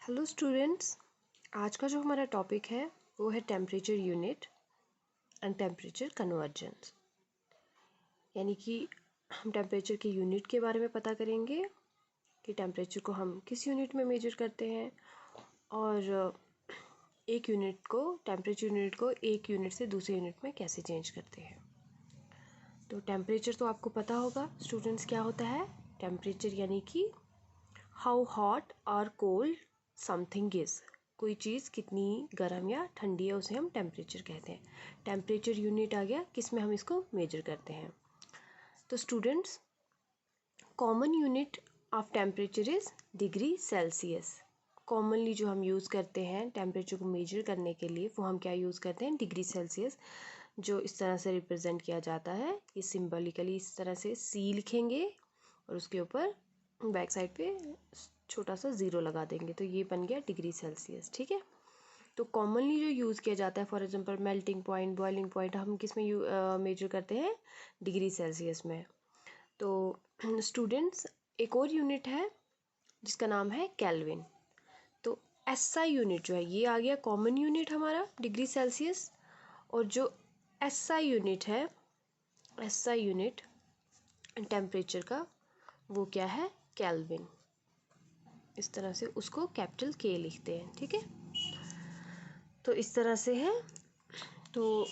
Hello students, आज का जो हमारा टॉपिक है वो है temperature unit and temperature convergence. यानी कि हम टेम्परेचर के यूनिट के बारे में पता करेंगे कि टेम्परेचर को हम किस यूनिट में मेजर करते हैं और एक यूनिट को टेम्परेचर यूनिट को एक यूनिट से दूसरे यूनिट में कैसे चेंज करते हैं। तो टेम्परेचर तो आपको पता होगा स्टूडेंट्स क्या होता है। टेम्परेचर यानी कि हाउ हॉट और कोल्ड समथिंग इज़, कोई चीज़ कितनी गर्म या ठंडी है उसे हम टेम्परेचर कहते हैं। टेम्परेचर यूनिट आ गया किस में हम इसको मेजर करते हैं। तो students, common unit of temperature is degree Celsius. Commonly जो हम यूज़ करते हैं टेम्परेचर को मेजर करने के लिए वो हम क्या यूज़ करते हैं, डिग्री सेल्सियस, जो इस तरह से रिप्रेजेंट किया जाता है। ये सिंबॉलिकली इस तरह से सी लिखेंगे और उसके ऊपर बैक साइड पे छोटा सा ज़ीरो लगा देंगे, तो ये बन गया डिग्री सेल्सियस। ठीक है, तो कॉमनली जो यूज़ किया जाता है, for example melting point, boiling point, हम किस में मेजर करते हैं, डिग्री सेल्सियस में। तो स्टूडेंट्स, एक और यूनिट है जिसका नाम है केल्विन। तो एसआई यूनिट जो है ये आ गया कॉमन यूनिट हमारा डिग्री सेल्सियस, और जो एसआई यूनिट है, एसआई यूनिट टेम्परेचर का, वो क्या है, केल्विन। इस तरह से उसको कैपिटल के लिखते हैं। ठीक है, तो इस तरह से है। तो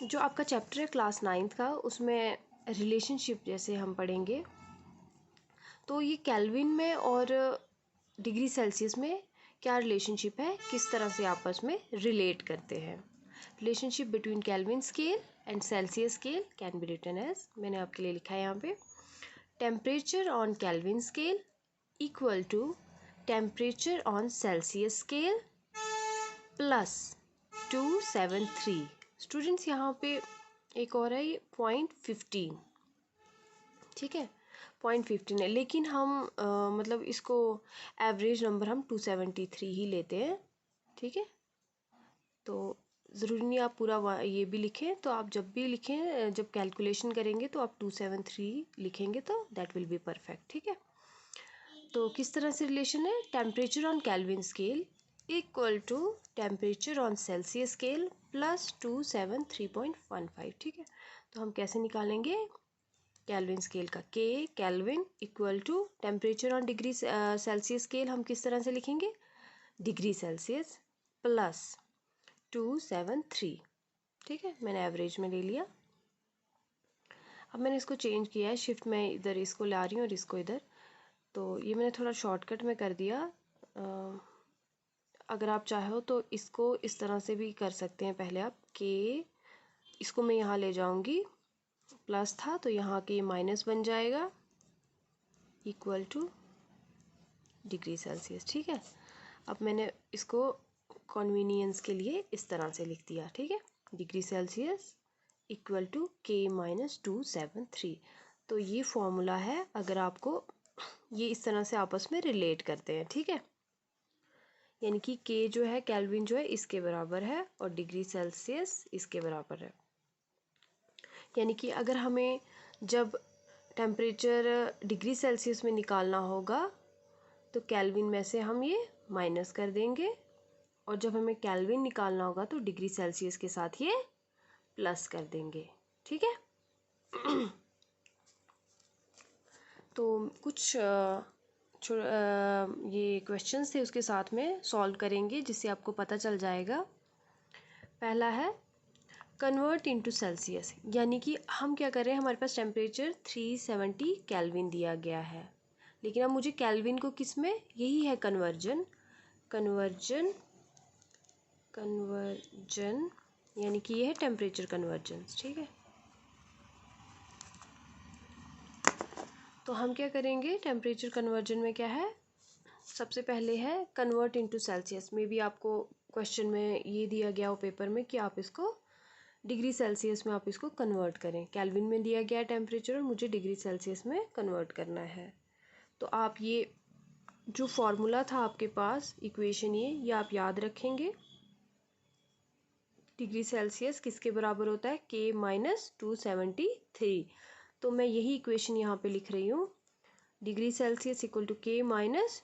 जो आपका चैप्टर है क्लास 9th का, उसमें रिलेशनशिप जैसे हम पढ़ेंगे, तो ये केल्विन में और डिग्री सेल्सियस में क्या रिलेशनशिप है, किस तरह से आपस में रिलेट करते हैं। Relationship between Kelvin scale and Celsius scale can be written as, मैंने आपके लिए लिखा है यहाँ पे, temperature on Kelvin scale equal to temperature on Celsius scale plus 273। Students, यहाँ पे एक और है, ये 0.15। ठीक है, 0.15 है, लेकिन हम मतलब इसको एवरेज नंबर हम 273 ही लेते हैं। ठीक है, तो ज़रूरी नहीं आप पूरा ये भी लिखें, तो आप जब भी लिखें, जब कैलकुलेशन करेंगे तो आप 273 लिखेंगे तो दैट विल बी परफेक्ट। ठीक है, तो किस तरह से रिलेशन है, temperature on Kelvin scale equal to temperature on Celsius scale plus 273.15। ठीक है, तो हम कैसे निकालेंगे, केल्विन स्केल का के Kelvin equal to temperature on degree Celsius scale हम किस तरह से लिखेंगे, डिग्री सेल्सियस प्लस 273। ठीक है, मैंने एवरेज में ले लिया। अब मैंने इसको चेंज किया है, शिफ्ट में इधर इसको ला रही हूँ और इसको इधर, तो ये मैंने थोड़ा शॉर्टकट में कर दिया। अगर आप चाहो तो इसको इस तरह से भी कर सकते हैं। पहले आप के, इसको मैं यहाँ ले जाऊँगी, प्लस था तो यहाँ के माइनस बन जाएगा, इक्वल टू डिग्री सेल्सियस। ठीक है, अब मैंने इसको कन्वीनियंस के लिए इस तरह से लिख दिया। ठीक है, degree Celsius equal to K minus 273। तो ये फॉर्मूला है, अगर आपको ये इस तरह से आपस में रिलेट करते हैं। ठीक है, यानी कि के जो है, केल्विन जो है, इसके बराबर है और डिग्री सेल्सियस इसके बराबर है। यानी कि अगर हमें जब टेम्परेचर डिग्री सेल्सियस में निकालना होगा तो केल्विन में से हम ये माइनस कर देंगे, और जब हमें केल्विन निकालना होगा तो डिग्री सेल्सियस के साथ ये प्लस कर देंगे। ठीक है, तो कुछ ये क्वेश्चंस थे उसके साथ में सॉल्व करेंगे जिससे आपको पता चल जाएगा। पहला है कन्वर्ट इनटू सेल्सियस, यानी कि हम क्या कर रहे हैं, हमारे पास टेम्परेचर 370 केल्विन दिया गया है, लेकिन अब मुझे केल्विन को किस में, यही है कन्वर्जन, कन्वर्जन कन्वर्जन यानी कि ये है टेम्परेचर कन्वर्जन। ठीक है, तो हम क्या करेंगे, टेम्परेचर कन्वर्जन में क्या है, सबसे पहले है कन्वर्ट इनटू सेल्सियस। में भी आपको क्वेश्चन में ये दिया गया हो पेपर में कि आप इसको डिग्री सेल्सियस में आप इसको कन्वर्ट करें। केल्विन में दिया गया टेम्परेचर और मुझे डिग्री सेल्सियस में कन्वर्ट करना है। तो आप ये जो फॉर्मूला था आपके पास, इक्वेशन, ये आप याद रखेंगे। डिग्री सेल्सियस किसके बराबर होता है, के माइनस 273। तो मैं यही इक्वेशन यहाँ पे लिख रही हूँ, degree Celsius equal to K minus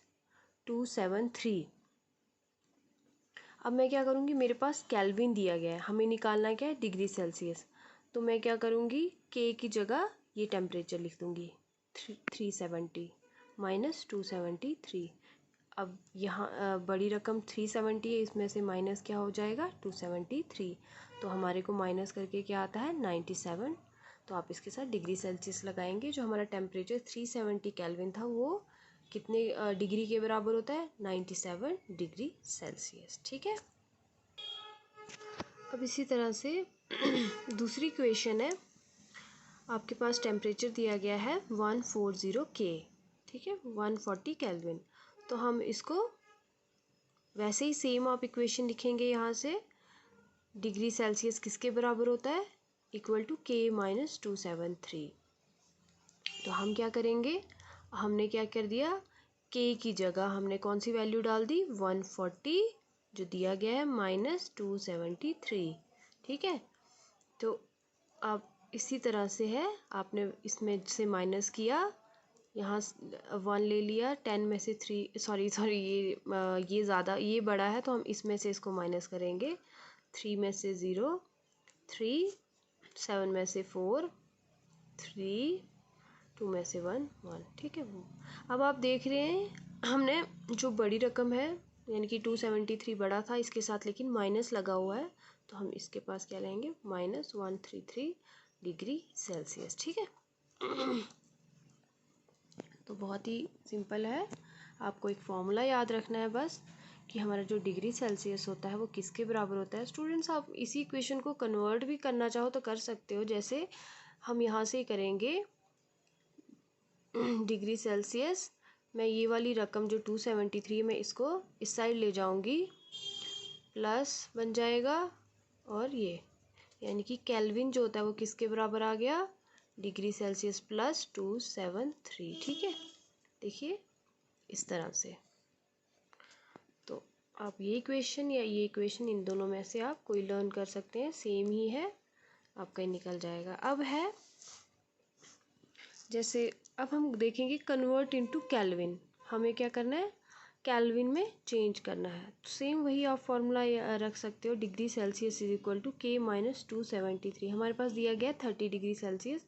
273। अब मैं क्या करूँगी, मेरे पास केल्विन दिया गया है, हमें निकालना क्या है, डिग्री सेल्सियस। तो मैं क्या करूँगी, के की जगह ये टेम्परेचर लिख दूँगी 370 माइनस 273। अब यहाँ बड़ी रकम 370 है, इसमें से माइनस क्या हो जाएगा 273, तो हमारे को माइनस करके क्या आता है 97। तो आप इसके साथ डिग्री सेल्सियस लगाएंगे, जो हमारा टेम्परेचर 370 केल्विन था वो कितने डिग्री के बराबर होता है, 97 डिग्री सेल्सियस। ठीक है। अब इसी तरह से दूसरी क्वेश्चन है, आपके पास टेम्परेचर दिया गया है 140 के, ठीक है, 140 केल्विन। तो हम इसको वैसे ही सेम आप इक्वेशन लिखेंगे, यहाँ से डिग्री सेल्सियस किसके बराबर होता है, इक्वल टू के माइनस 273। तो हम क्या करेंगे, हमने क्या कर दिया, के की जगह हमने कौन सी वैल्यू डाल दी, 140 जो दिया गया है माइनस 273। ठीक है। तो अब इसी तरह से है, आपने इसमें से माइनस किया, यहाँ 1 ले लिया, 10 में से 3 सॉरी ये ज़्यादा, ये बड़ा है तो हम इसमें से इसको माइनस करेंगे, 3 में से 0, 3, 7 में से 4, 3, 2 में से 1, 1। ठीक है। अब आप देख रहे हैं हमने जो बड़ी रकम है यानी कि 273 बड़ा था, इसके साथ लेकिन माइनस लगा हुआ है, तो हम इसके पास क्या लेंगे, माइनस 133 डिग्री सेल्सियस। ठीक है। तो बहुत ही सिंपल है, आपको एक फॉर्मूला याद रखना है बस, कि हमारा जो डिग्री सेल्सियस होता है वो किसके बराबर होता है। स्टूडेंट्स, आप इसी इक्वेशन को कन्वर्ट भी करना चाहो तो कर सकते हो, जैसे हम यहाँ से करेंगे डिग्री सेल्सियस, मैं ये वाली रकम जो 273 मैं इसको इस साइड ले जाऊंगी, प्लस बन जाएगा, और ये यानी कि केल्विन जो होता है वो किसके बराबर आ गया, डिग्री सेल्सियस प्लस 273। ठीक है। देखिए इस तरह से, तो आप ये इक्वेशन या ये इक्वेशन इन दोनों में से आप कोई लर्न कर सकते हैं, सेम ही है, आपका ही निकल जाएगा। अब है जैसे, अब हम देखेंगे कन्वर्ट इनटू केल्विन, हमें क्या करना है, केल्विन में चेंज करना है। तो सेम वही आप फॉर्मूला रख सकते हो, degree Celsius is equal to K minus 273। हमारे पास दिया गया 30 डिग्री सेल्सियस,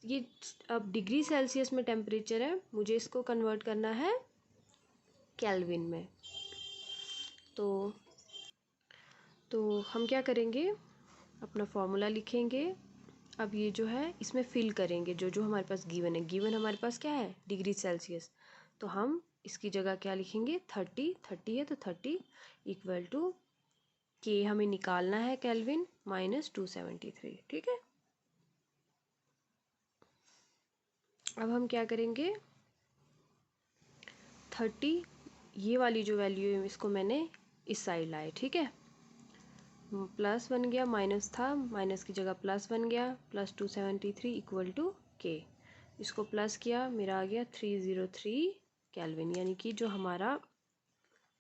ये अब डिग्री सेल्सियस में टेम्परेचर है, मुझे इसको कन्वर्ट करना है केल्विन में। तो हम क्या करेंगे, अपना फॉर्मूला लिखेंगे। अब ये जो है इसमें फिल करेंगे जो जो हमारे पास गिवन है, गिवन हमारे पास क्या है, डिग्री सेल्सियस, तो हम इसकी जगह क्या लिखेंगे, 30 है तो 30 इक्वल टू के हमें निकालना है केल्विन माइनस 273। ठीक है। अब हम क्या करेंगे, 30 ये वाली जो वैल्यू है इसको मैंने इस साइड लाए। ठीक है। प्लस बन गया, माइनस था, माइनस की जगह प्लस बन गया, प्लस 273 इक्वल टू के, इसको प्लस किया, मेरा आ गया 303 केल्विन, यानी कि जो हमारा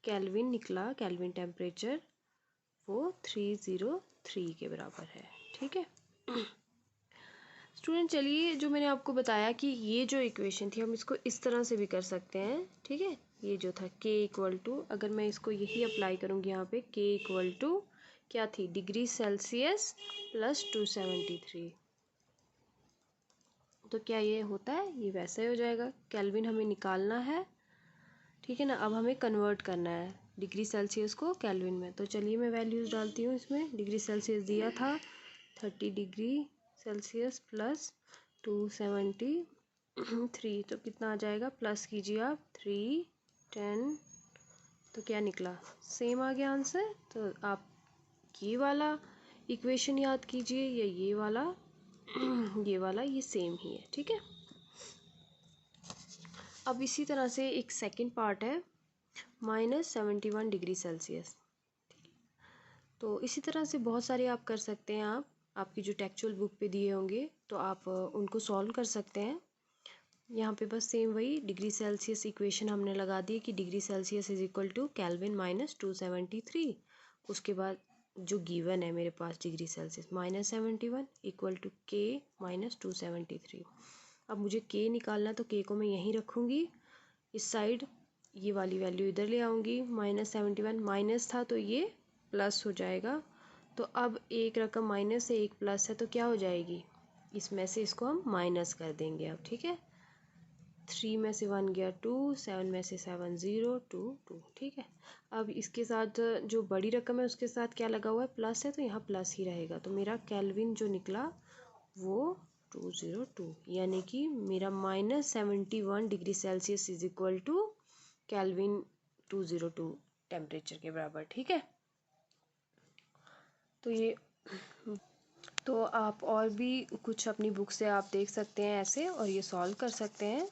केल्विन निकला, केल्विन टेम्परेचर वो 303 के बराबर है। ठीक है। स्टूडेंट, चलिए जो मैंने आपको बताया कि ये जो इक्वेशन थी हम इसको इस तरह से भी कर सकते हैं। ठीक है। ये जो था के इक्वल टू, अगर मैं इसको यही अप्लाई करूँगी यहाँ पे, के इक्वल टू क्या थी, डिग्री सेल्सियस प्लस 273, तो क्या ये होता है, ये वैसा ही हो जाएगा, केल्विन हमें निकालना है। ठीक है ना। अब हमें कन्वर्ट करना है डिग्री सेल्सियस को केल्विन में, तो चलिए मैं वैल्यूज़ डालती हूँ इसमें। डिग्री सेल्सियस दिया था 30 डिग्री सेल्सियस प्लस 273, तो कितना आ जाएगा, प्लस कीजिए आप 3, 10, तो क्या निकला, सेम आ गया आंसर। तो आप ये वाला इक्वेशन याद कीजिए या ये वाला ये सेम ही है। ठीक है। अब इसी तरह से एक सेकंड पार्ट है, -71 डिग्री सेल्सियस। तो इसी तरह से बहुत सारे आप कर सकते हैं, आपकी जो टेक्चुअल बुक पे दिए होंगे तो आप उनको सॉल्व कर सकते हैं। यहाँ पे बस सेम वही डिग्री सेल्सियस इक्वेशन हमने लगा दी कि degree Celsius is equal to Kelvin minus 273, उसके बाद जो गिवन है मेरे पास degree Celsius -71 equal to K minus 273। अब मुझे के निकालना, तो के को मैं यहीं रखूँगी इस साइड, ये वाली वैल्यू इधर ले आऊँगी, -71 माइनस था तो ये प्लस हो जाएगा। तो अब एक रकम माइनस है, एक प्लस है, तो क्या हो जाएगी, इसमें से इसको हम माइनस कर देंगे अब, ठीक है। 3 में से 1 गया 2, 7 में से 7 0 2 2, ठीक है। अब इसके साथ जो बड़ी रकम है उसके साथ क्या लगा हुआ है, प्लस है, तो यहाँ प्लस ही रहेगा। तो मेरा केल्विन जो निकला वो 202, यानी कि मेरा -71 degree Celsius is equal to Kelvin 202 temperature के बराबर, ठीक है। तो ये तो आप और भी कुछ अपनी बुक से आप देख सकते हैं ऐसे, और ये सॉल्व कर सकते हैं।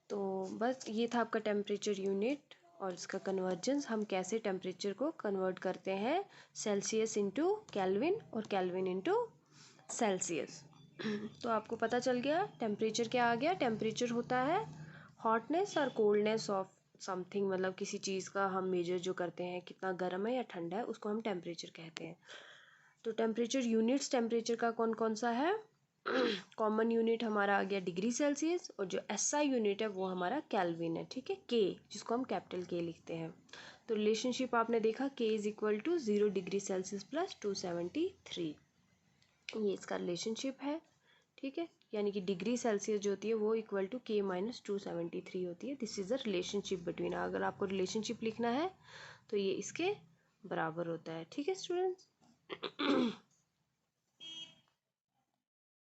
तो बस ये था आपका टेम्परेचर यूनिट और इसका कन्वर्जेंस, हम कैसे टेम्परेचर को कन्वर्ट करते हैं सेल्सियस इंटू केल्विन और केल्विन इंटू सेल्सियस। तो आपको पता चल गया टेम्परेचर क्या आ गया। टेम्परेचर होता है हॉटनेस और कोल्डनेस ऑफ समथिंग, मतलब किसी चीज़ का हम मेजर जो करते हैं कितना गर्म है या ठंडा है, उसको हम टेम्परेचर कहते हैं। तो टेम्परेचर यूनिट्स टेम्परेचर का कौन कौन सा है। कॉमन यूनिट हमारा आ गया डिग्री सेल्सियस, और जो एसआई यूनिट है वो हमारा केल्विन है, ठीक है, के, जिसको हम कैपिटल के लिखते हैं। तो रिलेशनशिप आपने देखा, K is equal to 0 degree Celsius plus 273, ये इसका रिलेशनशिप है, ठीक है। यानी कि डिग्री सेल्सियस जो होती है वो इक्वल टू के माइनस 273 होती है। This is the relationship between, अगर आपको रिलेशनशिप लिखना है तो ये इसके बराबर होता है, ठीक है स्टूडेंट्स।